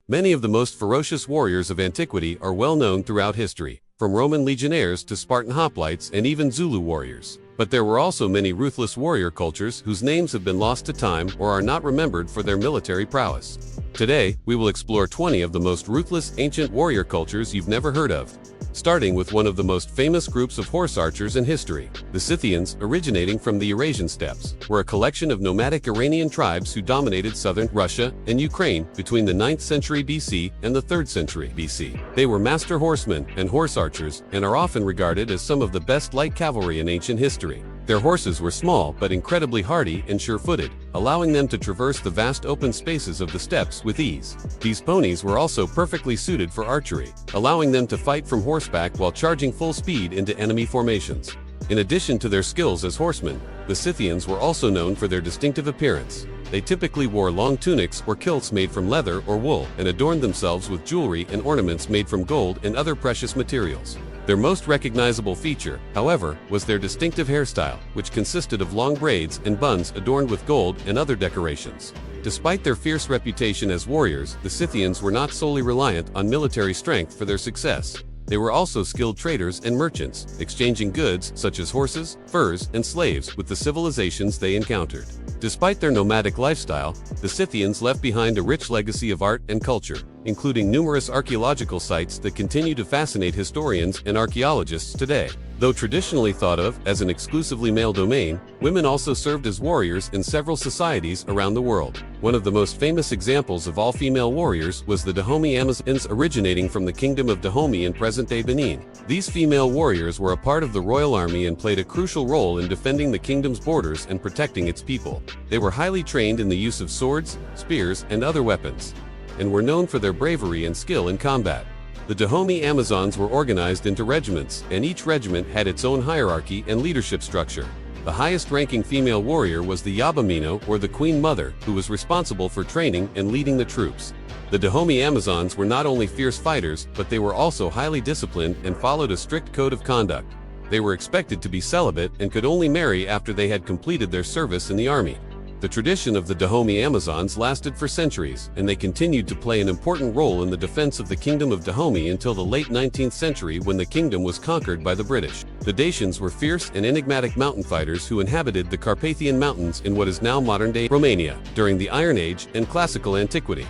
Many of the most ferocious warriors of antiquity are well known throughout history, from Roman legionnaires to Spartan hoplites and even Zulu warriors. But there were also many ruthless warrior cultures whose names have been lost to time or are not remembered for their military prowess. Today, we will explore 20 of the most ruthless ancient warrior cultures you've never heard of. Starting with one of the most famous groups of horse archers in history. The Scythians, originating from the Eurasian steppes, were a collection of nomadic Iranian tribes who dominated southern Russia and Ukraine between the 9th century BC and the 3rd century BC. They were master horsemen and horse archers and are often regarded as some of the best light cavalry in ancient history. Their horses were small but incredibly hardy and sure-footed, allowing them to traverse the vast open spaces of the steppes with ease. These ponies were also perfectly suited for archery, allowing them to fight from horseback while charging full speed into enemy formations. In addition to their skills as horsemen, the Scythians were also known for their distinctive appearance. They typically wore long tunics or kilts made from leather or wool and adorned themselves with jewelry and ornaments made from gold and other precious materials. Their most recognizable feature, however, was their distinctive hairstyle, which consisted of long braids and buns adorned with gold and other decorations. Despite their fierce reputation as warriors, the Scythians were not solely reliant on military strength for their success. They were also skilled traders and merchants, exchanging goods such as horses, furs, and slaves with the civilizations they encountered. Despite their nomadic lifestyle, the Scythians left behind a rich legacy of art and culture, including numerous archaeological sites that continue to fascinate historians and archaeologists today. Though traditionally thought of as an exclusively male domain, women also served as warriors in several societies around the world. One of the most famous examples of all-female warriors was the Dahomey Amazons, originating from the kingdom of Dahomey in present-day Benin. These female warriors were a part of the royal army and played a crucial role in defending the kingdom's borders and protecting its people. They were highly trained in the use of swords, spears, and other weapons, and were known for their bravery and skill in combat. The Dahomey Amazons were organized into regiments, and each regiment had its own hierarchy and leadership structure. The highest-ranking female warrior was the Yabamino, or the Queen Mother, who was responsible for training and leading the troops. The Dahomey Amazons were not only fierce fighters, but they were also highly disciplined and followed a strict code of conduct. They were expected to be celibate and could only marry after they had completed their service in the army. The tradition of the Dahomey Amazons lasted for centuries, and they continued to play an important role in the defense of the Kingdom of Dahomey until the late 19th century, when the kingdom was conquered by the British. The Dacians were fierce and enigmatic mountain fighters who inhabited the Carpathian Mountains in what is now modern-day Romania during the Iron Age and Classical Antiquity.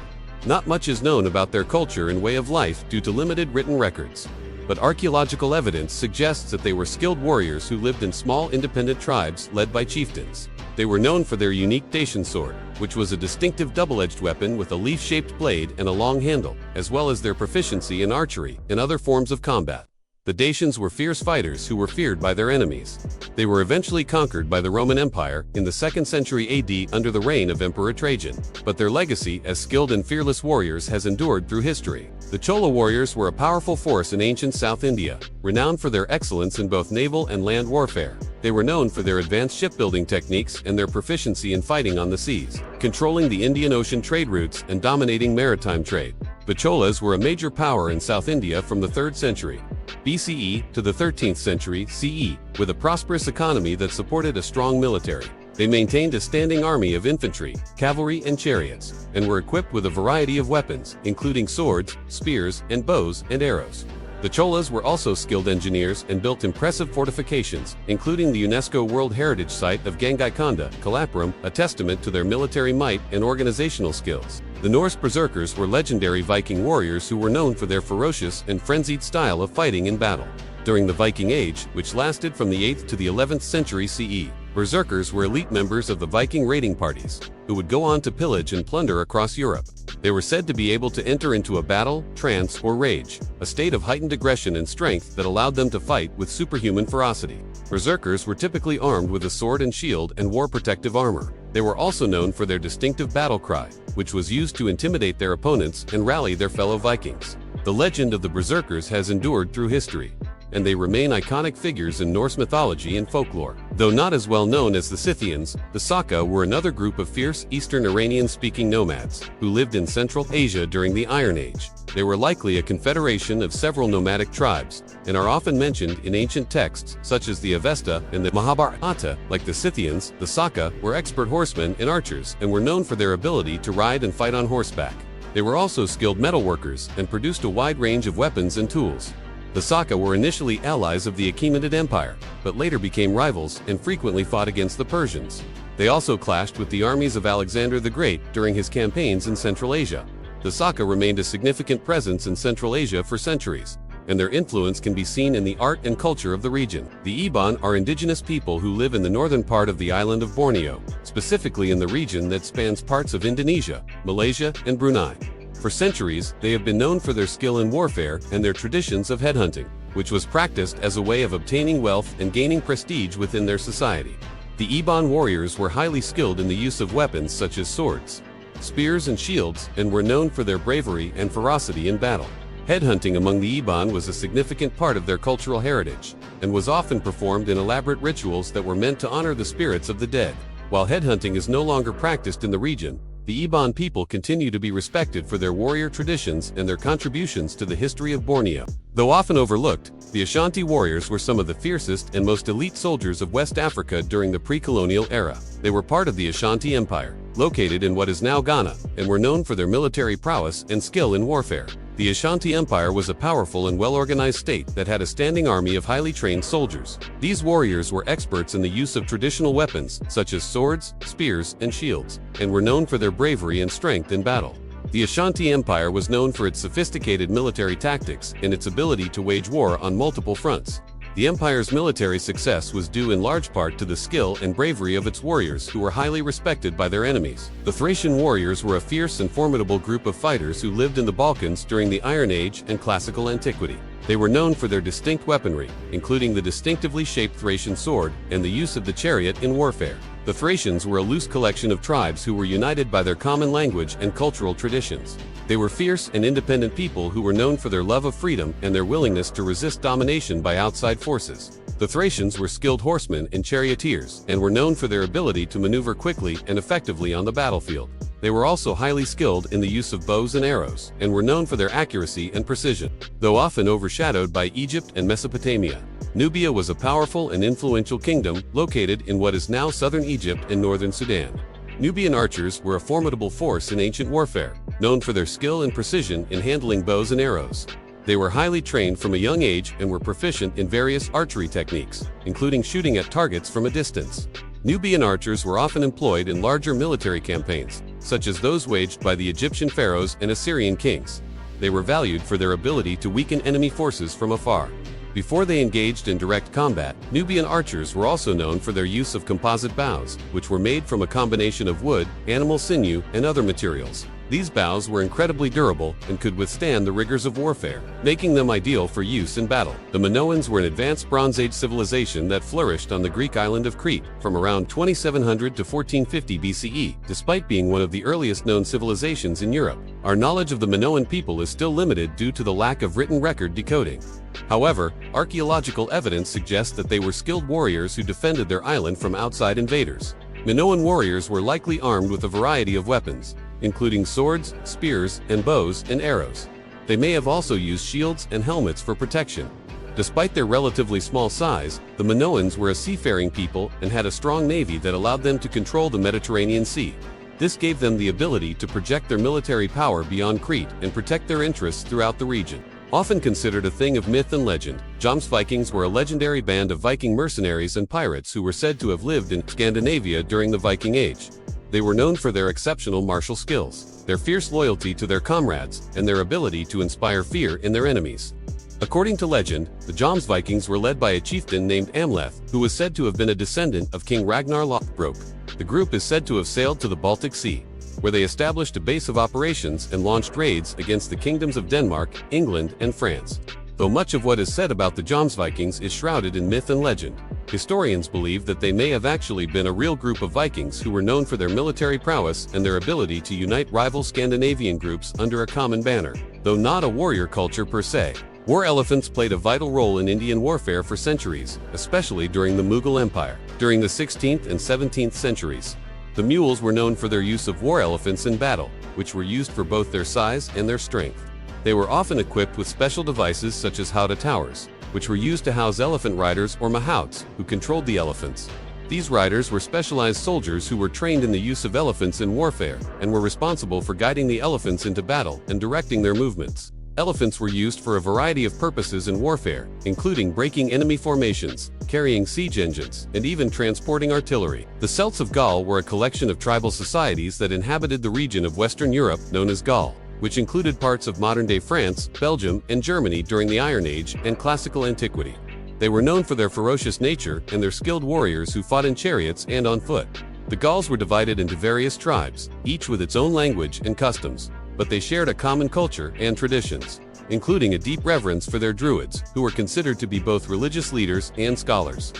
Not much is known about their culture and way of life due to limited written records, but archaeological evidence suggests that they were skilled warriors who lived in small independent tribes led by chieftains. They were known for their unique Dacian sword, which was a distinctive double-edged weapon with a leaf-shaped blade and a long handle, as well as their proficiency in archery and other forms of combat. The Dacians were fierce fighters who were feared by their enemies. They were eventually conquered by the Roman Empire in the 2nd century AD under the reign of Emperor Trajan, but their legacy as skilled and fearless warriors has endured through history. The Chola warriors were a powerful force in ancient South India, renowned for their excellence in both naval and land warfare. They were known for their advanced shipbuilding techniques and their proficiency in fighting on the seas, controlling the Indian Ocean trade routes and dominating maritime trade. The Cholas were a major power in South India from the 3rd century BCE to the 13th century CE, with a prosperous economy that supported a strong military. They maintained a standing army of infantry, cavalry, and chariots, and were equipped with a variety of weapons, including swords, spears, and bows and arrows. The Cholas were also skilled engineers and built impressive fortifications, including the UNESCO World Heritage Site of Gangaikonda, Kalapuram, a testament to their military might and organizational skills. The Norse berserkers were legendary Viking warriors who were known for their ferocious and frenzied style of fighting in battle. During the Viking Age, which lasted from the 8th to the 11th century CE, berserkers were elite members of the Viking raiding parties, who would go on to pillage and plunder across Europe. They were said to be able to enter into a battle, trance, or rage, a state of heightened aggression and strength that allowed them to fight with superhuman ferocity. Berserkers were typically armed with a sword and shield and wore protective armor. They were also known for their distinctive battle cry, which was used to intimidate their opponents and rally their fellow Vikings. The legend of the berserkers has endured through history, and they remain iconic figures in Norse mythology and folklore. Though not as well known as the Scythians, the Saka were another group of fierce Eastern Iranian-speaking nomads who lived in Central Asia during the Iron Age. They were likely a confederation of several nomadic tribes and are often mentioned in ancient texts such as the Avesta and the Mahabharata. Like the Scythians, the Saka were expert horsemen and archers and were known for their ability to ride and fight on horseback. They were also skilled metalworkers and produced a wide range of weapons and tools. The Saka were initially allies of the Achaemenid Empire, but later became rivals and frequently fought against the Persians. They also clashed with the armies of Alexander the Great during his campaigns in Central Asia. The Saka remained a significant presence in Central Asia for centuries, and their influence can be seen in the art and culture of the region. The Iban are indigenous people who live in the northern part of the island of Borneo, specifically in the region that spans parts of Indonesia, Malaysia, and Brunei. For centuries, they have been known for their skill in warfare and their traditions of headhunting, which was practiced as a way of obtaining wealth and gaining prestige within their society. The Iban warriors were highly skilled in the use of weapons such as swords, spears, and shields, and were known for their bravery and ferocity in battle. Headhunting among the Iban was a significant part of their cultural heritage, and was often performed in elaborate rituals that were meant to honor the spirits of the dead. While headhunting is no longer practiced in the region, the Iban people continue to be respected for their warrior traditions and their contributions to the history of Borneo. Though often overlooked, the Ashanti warriors were some of the fiercest and most elite soldiers of West Africa during the pre-colonial era. They were part of the Ashanti Empire, located in what is now Ghana, and were known for their military prowess and skill in warfare. The Ashanti Empire was a powerful and well-organized state that had a standing army of highly trained soldiers. These warriors were experts in the use of traditional weapons, such as swords, spears, and shields, and were known for their bravery and strength in battle. The Ashanti Empire was known for its sophisticated military tactics and its ability to wage war on multiple fronts. The empire's military success was due in large part to the skill and bravery of its warriors, who were highly respected by their enemies. The Thracian warriors were a fierce and formidable group of fighters who lived in the Balkans during the Iron Age and Classical Antiquity. They were known for their distinct weaponry, including the distinctively shaped Thracian sword and the use of the chariot in warfare. The Thracians were a loose collection of tribes who were united by their common language and cultural traditions. They were fierce and independent people who were known for their love of freedom and their willingness to resist domination by outside forces. The Thracians were skilled horsemen and charioteers, and were known for their ability to maneuver quickly and effectively on the battlefield. They were also highly skilled in the use of bows and arrows, and were known for their accuracy and precision. Though often overshadowed by Egypt and Mesopotamia, Nubia was a powerful and influential kingdom located in what is now southern Egypt and northern Sudan. Nubian archers were a formidable force in ancient warfare, known for their skill and precision in handling bows and arrows. They were highly trained from a young age and were proficient in various archery techniques, including shooting at targets from a distance. Nubian archers were often employed in larger military campaigns, such as those waged by the Egyptian pharaohs and Assyrian kings. They were valued for their ability to weaken enemy forces from afar. Before they engaged in direct combat, Nubian archers were also known for their use of composite bows, which were made from a combination of wood, animal sinew, and other materials. These bows were incredibly durable and could withstand the rigors of warfare, making them ideal for use in battle. The Minoans were an advanced Bronze Age civilization that flourished on the Greek island of Crete from around 2700 to 1450 BCE, despite being one of the earliest known civilizations in Europe. Our knowledge of the Minoan people is still limited due to the lack of written record decoding. However, archaeological evidence suggests that they were skilled warriors who defended their island from outside invaders. Minoan warriors were likely armed with a variety of weapons, including swords, spears, and bows and arrows. They may have also used shields and helmets for protection. Despite their relatively small size, the Minoans were a seafaring people and had a strong navy that allowed them to control the Mediterranean Sea. This gave them the ability to project their military power beyond Crete and protect their interests throughout the region. Often considered a thing of myth and legend, Jomsvikings were a legendary band of Viking mercenaries and pirates who were said to have lived in Scandinavia during the Viking Age. They were known for their exceptional martial skills, their fierce loyalty to their comrades, and their ability to inspire fear in their enemies. According to legend, the Jomsvikings were led by a chieftain named Amleth, who was said to have been a descendant of King Ragnar Lothbrok. The group is said to have sailed to the Baltic Sea, where they established a base of operations and launched raids against the kingdoms of Denmark, England, and France. Though much of what is said about the Jomsvikings is shrouded in myth and legend, historians believe that they may have actually been a real group of Vikings who were known for their military prowess and their ability to unite rival Scandinavian groups under a common banner. Though not a warrior culture per se, war elephants played a vital role in Indian warfare for centuries, especially during the Mughal Empire. During the 16th and 17th centuries, the mules were known for their use of war elephants in battle, which were used for both their size and their strength. They were often equipped with special devices such as howdah towers, which were used to house elephant riders or mahouts, who controlled the elephants. These riders were specialized soldiers who were trained in the use of elephants in warfare and were responsible for guiding the elephants into battle and directing their movements. Elephants were used for a variety of purposes in warfare, including breaking enemy formations, carrying siege engines, and even transporting artillery. The Celts of Gaul were a collection of tribal societies that inhabited the region of Western Europe known as Gaul, which included parts of modern-day France, Belgium, and Germany during the Iron Age and Classical Antiquity. They were known for their ferocious nature and their skilled warriors who fought in chariots and on foot. The Gauls were divided into various tribes, each with its own language and customs, but they shared a common culture and traditions, including a deep reverence for their druids, who were considered to be both religious leaders and scholars.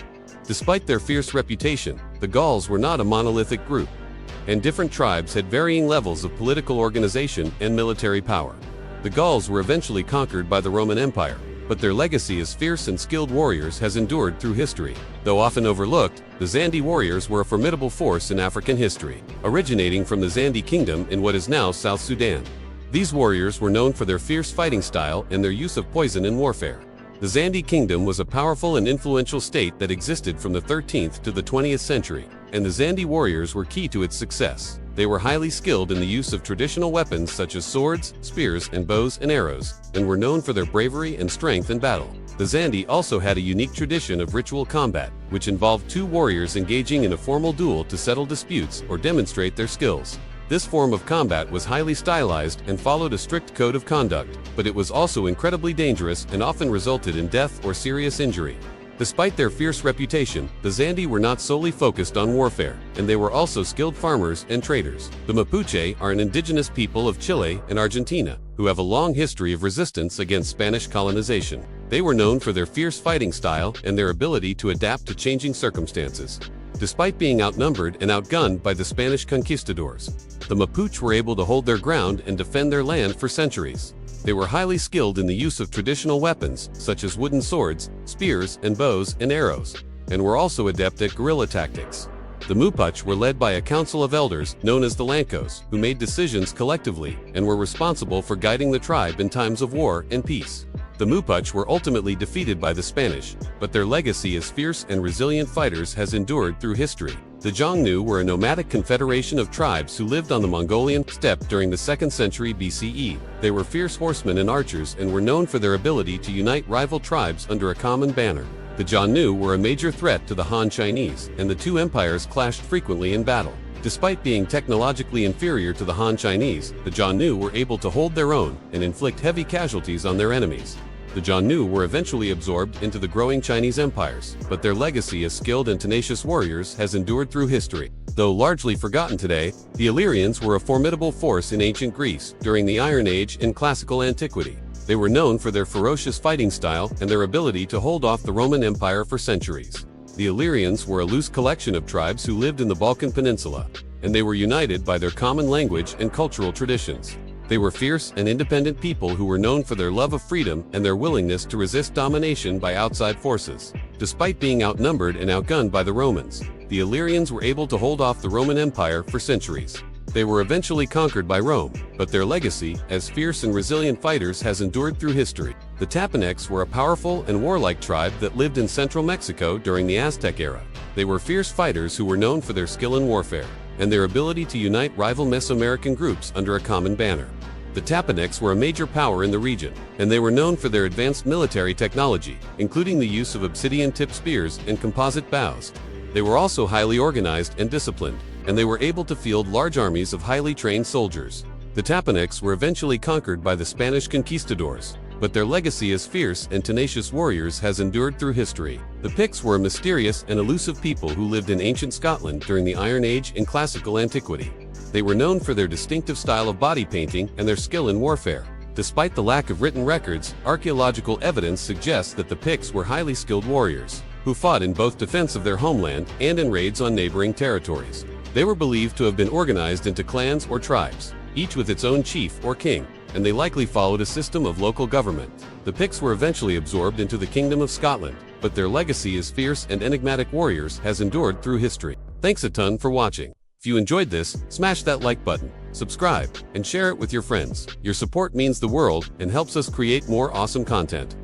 Despite their fierce reputation, the Gauls were not a monolithic group, and different tribes had varying levels of political organization and military power. The Gauls were eventually conquered by the Roman Empire, but their legacy as fierce and skilled warriors has endured through history. Though often overlooked, the Zandi warriors were a formidable force in African history, originating from the Zandi kingdom in what is now South Sudan. These warriors were known for their fierce fighting style and their use of poison in warfare. The Zandi kingdom was a powerful and influential state that existed from the 13th to the 20th century, and the Zandi warriors were key to its success. They were highly skilled in the use of traditional weapons such as swords, spears, and bows and arrows, and were known for their bravery and strength in battle. The Zandi also had a unique tradition of ritual combat, which involved two warriors engaging in a formal duel to settle disputes or demonstrate their skills. This form of combat was highly stylized and followed a strict code of conduct, but it was also incredibly dangerous and often resulted in death or serious injury. Despite their fierce reputation, the Zandi were not solely focused on warfare, and they were also skilled farmers and traders. The Mapuche are an indigenous people of Chile and Argentina, who have a long history of resistance against Spanish colonization. They were known for their fierce fighting style and their ability to adapt to changing circumstances. Despite being outnumbered and outgunned by the Spanish conquistadors, the Mapuche were able to hold their ground and defend their land for centuries. They were highly skilled in the use of traditional weapons, such as wooden swords, spears, and bows and arrows, and were also adept at guerrilla tactics. The Mapuche were led by a council of elders known as the Lancos, who made decisions collectively and were responsible for guiding the tribe in times of war and peace. The Mapuche were ultimately defeated by the Spanish, but their legacy as fierce and resilient fighters has endured through history. The Xiongnu were a nomadic confederation of tribes who lived on the Mongolian steppe during the 2nd century BCE. They were fierce horsemen and archers and were known for their ability to unite rival tribes under a common banner. The Xiongnu were a major threat to the Han Chinese, and the two empires clashed frequently in battle. Despite being technologically inferior to the Han Chinese, the Xiongnu were able to hold their own and inflict heavy casualties on their enemies. The Xiongnu were eventually absorbed into the growing Chinese empires, but their legacy as skilled and tenacious warriors has endured through history. Though largely forgotten today, the Illyrians were a formidable force in ancient Greece during the Iron Age and Classical Antiquity. They were known for their ferocious fighting style and their ability to hold off the Roman Empire for centuries. The Illyrians were a loose collection of tribes who lived in the Balkan Peninsula, and they were united by their common language and cultural traditions. They were fierce and independent people who were known for their love of freedom and their willingness to resist domination by outside forces. Despite being outnumbered and outgunned by the Romans, the Illyrians were able to hold off the Roman Empire for centuries. They were eventually conquered by Rome, but their legacy as fierce and resilient fighters has endured through history. The Tapanecs were a powerful and warlike tribe that lived in central Mexico during the Aztec era. They were fierce fighters who were known for their skill in warfare and their ability to unite rival Mesoamerican groups under a common banner. The Tapanecs were a major power in the region, and they were known for their advanced military technology, including the use of obsidian-tipped spears and composite bows. They were also highly organized and disciplined, and they were able to field large armies of highly trained soldiers. The Tapanecs were eventually conquered by the Spanish conquistadors, but their legacy as fierce and tenacious warriors has endured through history. The Picts were a mysterious and elusive people who lived in ancient Scotland during the Iron Age and Classical Antiquity. They were known for their distinctive style of body painting and their skill in warfare. Despite the lack of written records, archaeological evidence suggests that the Picts were highly skilled warriors, who fought in both defense of their homeland and in raids on neighboring territories. They were believed to have been organized into clans or tribes, each with its own chief or king, and they likely followed a system of local government. The Picts were eventually absorbed into the Kingdom of Scotland, but their legacy as fierce and enigmatic warriors has endured through history. Thanks a ton for watching. If you enjoyed this, smash that like button, subscribe, and share it with your friends. Your support means the world and helps us create more awesome content.